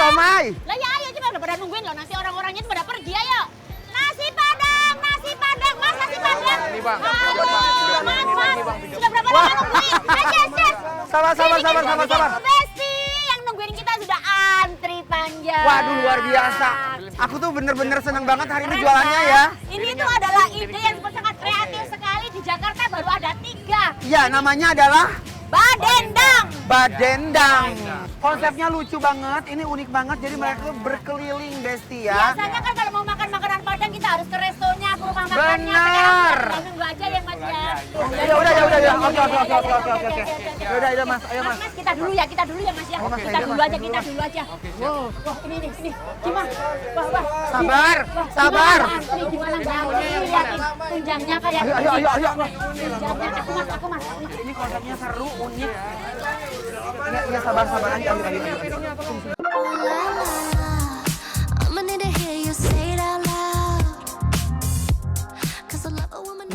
siomay. Lah ya ayo coba udah pada nungguin loh, nanti orang-orangnya itu pada pergi ayo. Nasi Padang, Mas nasi Padang. Ini bang. Mas. Sudah berapa lama nungguin? Yes. Sabar. Besti yang nungguin kita sudah antri panjang. Waduh, luar biasa. Aku tuh bener-bener seneng banget hari ini jualannya ya. Ini tuh adalah ide yang sangat kreatif sekali. Di Jakarta baru ada 3. Iya, namanya adalah Badendang. Badendang. Konsepnya lucu banget, ini unik banget. Jadi mereka tuh berkeliling Besti ya. Biasanya kan kalau mau makan makanan Padang kita harus ke restonya, ke rumah makannya. Benar. Sekarang nunggu aja ya Mas ya. Ya udah. Oke. Ya udah Mas, ayo Mas. Mas, kita dulu ya Mas ya. Mas, Kita ayo, dulu Mas, aja. Wow, wah ini. Gimana? Wah. Sabar. Ini gimana ya? Lihatin tunjangnya kayak. Ayo. Tunjangnya aku Mas. Ini konsepnya seru, unik. Iya, sabar aja.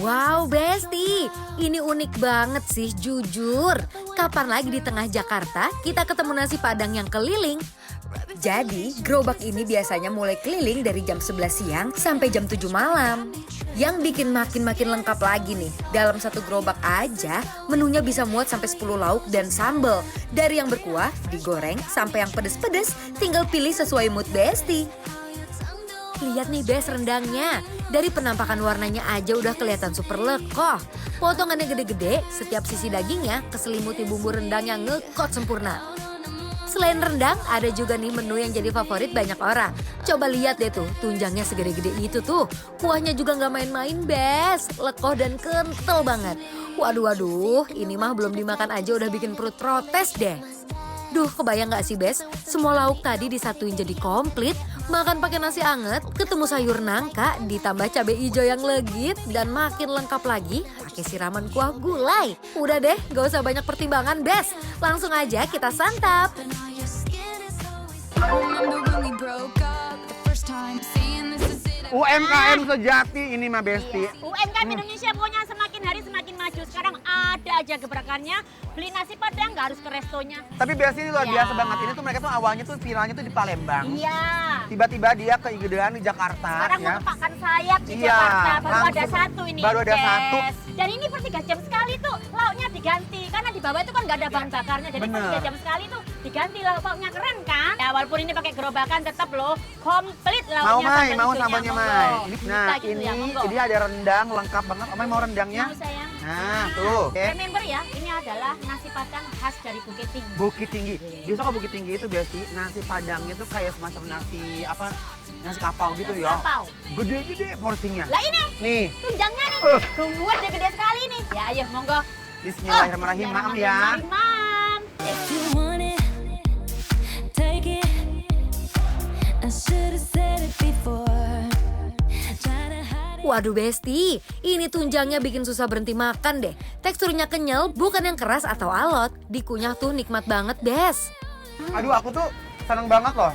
Wow, Besti, ini unik banget sih, jujur. Kapan lagi di tengah Jakarta kita ketemu nasi Padang yang keliling? Jadi, gerobak ini biasanya mulai keliling dari jam 11 siang sampai jam 7 malam. Yang bikin makin lengkap lagi nih, dalam satu gerobak aja menunya bisa muat sampai 10 lauk dan sambal. Dari yang berkuah, digoreng, sampai yang pedes-pedes, tinggal pilih sesuai mood Besti. Lihat nih Bes rendangnya, dari penampakan warnanya aja udah kelihatan super lekoh. Potongannya gede-gede, setiap sisi dagingnya keselimuti bumbu rendang yang ngekot sempurna. Selain rendang, ada juga nih menu yang jadi favorit banyak orang. Coba lihat deh tuh, tunjangnya segede-gede itu tuh. Kuahnya juga nggak main-main, Bes. Lekoh dan kental banget. Waduh, ini mah belum dimakan aja udah bikin perut protes deh. Duh, kebayang gak sih, Bes? Semua lauk tadi disatuin jadi komplit. Makan pakai nasi anget, ketemu sayur nangka, ditambah cabai hijau yang legit, dan makin lengkap lagi pakai siraman kuah gulai. Udah deh, gak usah banyak pertimbangan, Bes. Langsung aja kita santap. UMKM sejati ini mah Besti. UMKM Indonesia pokoknya semakin hari semakin maju. Sekarang ada aja gebrakannya. Beli nasi Padang nggak harus ke restonya. Tapi Besti ini luar Ya. biasa banget. Ini tuh mereka tuh awalnya tuh viralnya tuh di Palembang. Iya. Tiba-tiba dia keigedean di Jakarta Sekarang ya. mengepakkan sayap di Iya, Jakarta. Baru ada langsung. satu ini. Baru ada Jess. satu. Dan ini per 3 jam sekali tuh lauknya diganti. Karena di bawah itu kan nggak ada bahan bakarnya. Jadi per Bener. 3 jam sekali tuh diganti lauknya, keren kan? Ya walaupun ini pakai gerobakan tetap loh komplit lauknya. Mau Mai, sambal mau hijaunya, sambalnya monggo. Mai. Bisa Nah, gitu ini ya, monggo. jadi ada rendang lengkap banget. Omai mau rendangnya? Mau sayang. Nah, tuh. Oke. Remember ya, ini adalah nasi Padang khas dari Bukit Tinggi. Bukit Tinggi. Biasa kalau Bukit Tinggi itu Besti, nasi Padangnya tuh kayak semacam nasi apa? Nasi kapau gitu ya. Kapau. Gede-gede porsinya. Lah ini Nih, tunjangnya nih. Tungguan dia gede sekali nih. Ya ayo monggo. bismillahirrahmanirrahim, maaf ya. Mam. If you want it, take it. I should have said it before. Try to hide it. Waduh Besti, ini tunjangnya bikin susah berhenti makan deh. Teksturnya kenyal, bukan yang keras atau alot. Dikunyah tuh nikmat banget, Bes. Aduh, aku tuh seneng banget loh.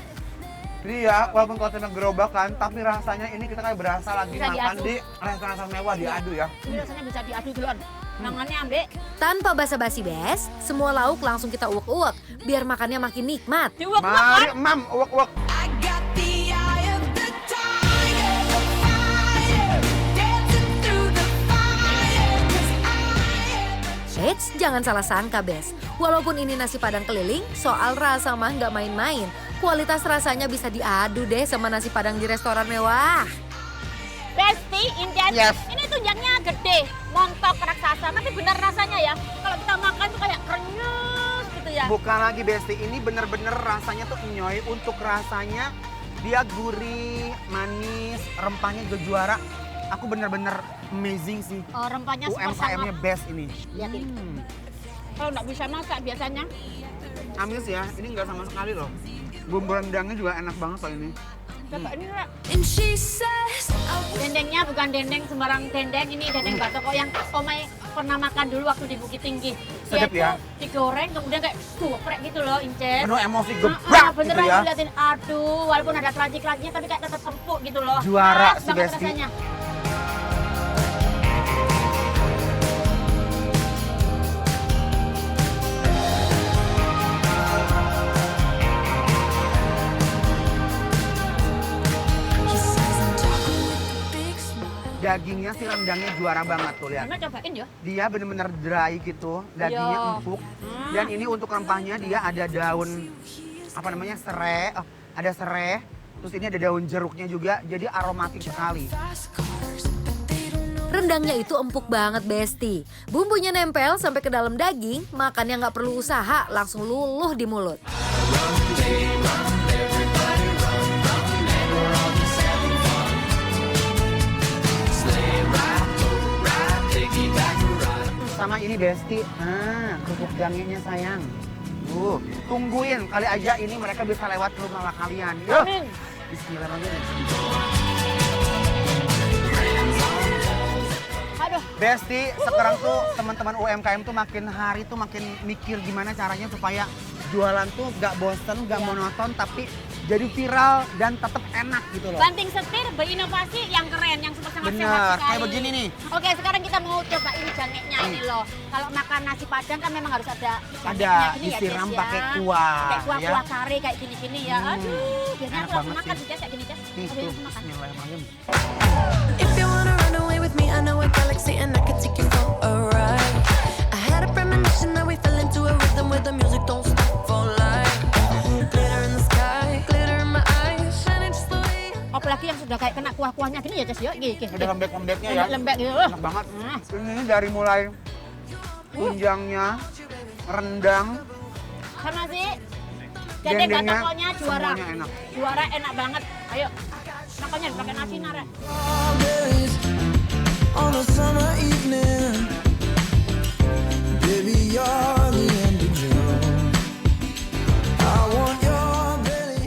Jadi ya, walaupun konsepnya gerobakan, tapi rasanya ini kita kayak berasa lagi Bisa makan diadu. di restoran mewah diadu ya. Ini rasanya bisa diadu duluan. Tangannya ambek. Tanpa basa-basi, Bes, semua lauk langsung kita uwek-uwek, biar makannya makin nikmat. Diuak-uak Mari, kan? Mam, uwek-uwek. I got the eye of the tiger, the fire, dancing through the fire, 'cause I am Eits, jangan salah sangka, Bes. Walaupun ini nasi Padang keliling, soal rasa mah nggak main-main. Kualitas rasanya bisa diadu deh sama nasi Padang di restoran mewah. Besti, Injan. Yes. Ini tunjangnya gede, montok raksasa, tapi benar rasanya ya. Kalau kita makan tuh kayak krenyes gitu ya. Bukan lagi Besti, ini bener-bener rasanya tuh nyoy. Untuk rasanya dia gurih, manis, rempahnya juga juara. Aku bener-bener amazing sih. Oh, rempahnya super UMKM-nya sangat. best ini. Lihatin. Kalau nggak bisa masak biasanya. Amis ya, ini nggak sama sekali loh. Bumbu rendangnya juga enak banget loh ini. Coba ini Ra. And she says, Dendengnya bukan dendeng sembarang dendeng, ini dendeng batoko yang Omai pernah makan dulu waktu di Bukit Tinggi. Sedap Dia ya. itu digoreng kemudian kayak geprek gitu loh, Incen. Penuh emosi gebrak gitu beneran ya. diliatin, aduh, walaupun ada crunchy-crunchy tapi kayak tetap empuk gitu loh. Juara Pas si banget Besti. rasanya. dagingnya si rendangnya juara banget tuh lihat. Mama cobain ya. Dia bener-bener dry gitu, dagingnya Iya. empuk. Dan ini untuk rempahnya dia ada daun apa namanya serai, ada serai. Terus ini ada daun jeruknya juga, jadi aromatik sekali. Rendangnya itu empuk banget Besti. Bumbunya nempel sampai ke dalam daging, makannya nggak perlu usaha, langsung luluh di mulut. Sama ini Besti, kerupuk janginya sayang. Tungguin kali aja ini mereka bisa lewat ke rumah kalian. Yuk, Amin. bismillahirrahmanirrahim. Aduh, Besti, sekarang tuh teman-teman UMKM tuh makin hari tuh makin mikir gimana caranya supaya jualan tuh gak bosen, gak Iya. monoton, tapi jadi viral dan tetap enak gitu loh. banting setir berinovasi yang keren, yang super sangat Bener, sehat sekali. kayak begini nih. Oke, sekarang kita mau coba ini jangeknya ini loh. Kalau makan nasi padang kan memang harus ada jangeknya Ada, gini ya, disiram Jess, ya. pakai kuah, Pakai kuah, ya. kuah kari kayak gini-gini ya. Aduh, biasanya enak aku langsung banget makan sih. sih, Jess, kayak gini, Jess. Nih Aku tuh, langsung makan. bismillahirrahmanirrahim. If you wanna run away with me, I know a galaxy and I can take you for a ride. I had a premonition that we fell into a rhythm where the music don't stop for life. Glitter in the sky, glitter in my eyes, shining just the way. Apalagi yang sudah kayak kena kuah-kuahnya gini ya, Jess, ya. Gini. Ada lembek-lembeknya ya. Lembek gitu. Enak banget. Ini dari mulai tunjangnya, rendang, Sama sih. Jadi dendengnya, pokoknya juara. semuanya enak. Juara enak banget. Ayo. Makanya pakai nasi nara. Strawberries on a summer evening. Baby, you're the end of June. I want your belly.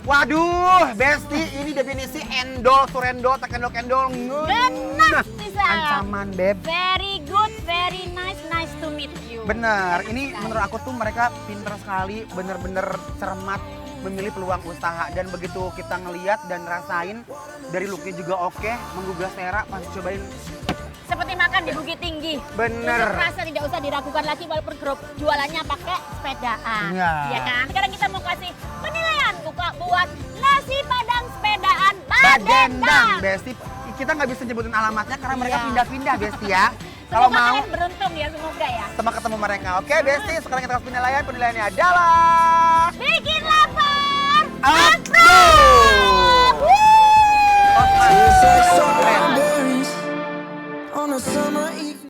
Waduh, Besti, ini definisi endol, surendol, tekendol, kendol. Benar, bisa. Ancaman, Beb. Very good, very nice to meet you. Bener, ini menurut aku tuh mereka pinter sekali, bener-bener cermat memilih peluang usaha. Dan begitu kita ngeliat dan rasain, dari looknya juga oke, menggugah selera, pas cobain. Seperti makan di Bukit Tinggi. Bener. Untuk rasa tidak usah diragukan lagi walaupun grup jualannya pakai sepedaan. Iya. Ya kan? Sekarang kita mau kasih penilaian buat nasi padang sepedaan Badendang, Badendang. Besti. Kita nggak bisa nyebutin alamatnya karena mereka Iya. pindah-pindah, Besti ya. Kalau Semoga mau, kalian beruntung ya, semoga ya. sama ketemu mereka. Oke, Besti, sekarang kita kasih penilaian. Penilaiannya adalah... Bikin lapar. Approve! Wuh. Oh, Taste like keren. strawberries on a summer evening.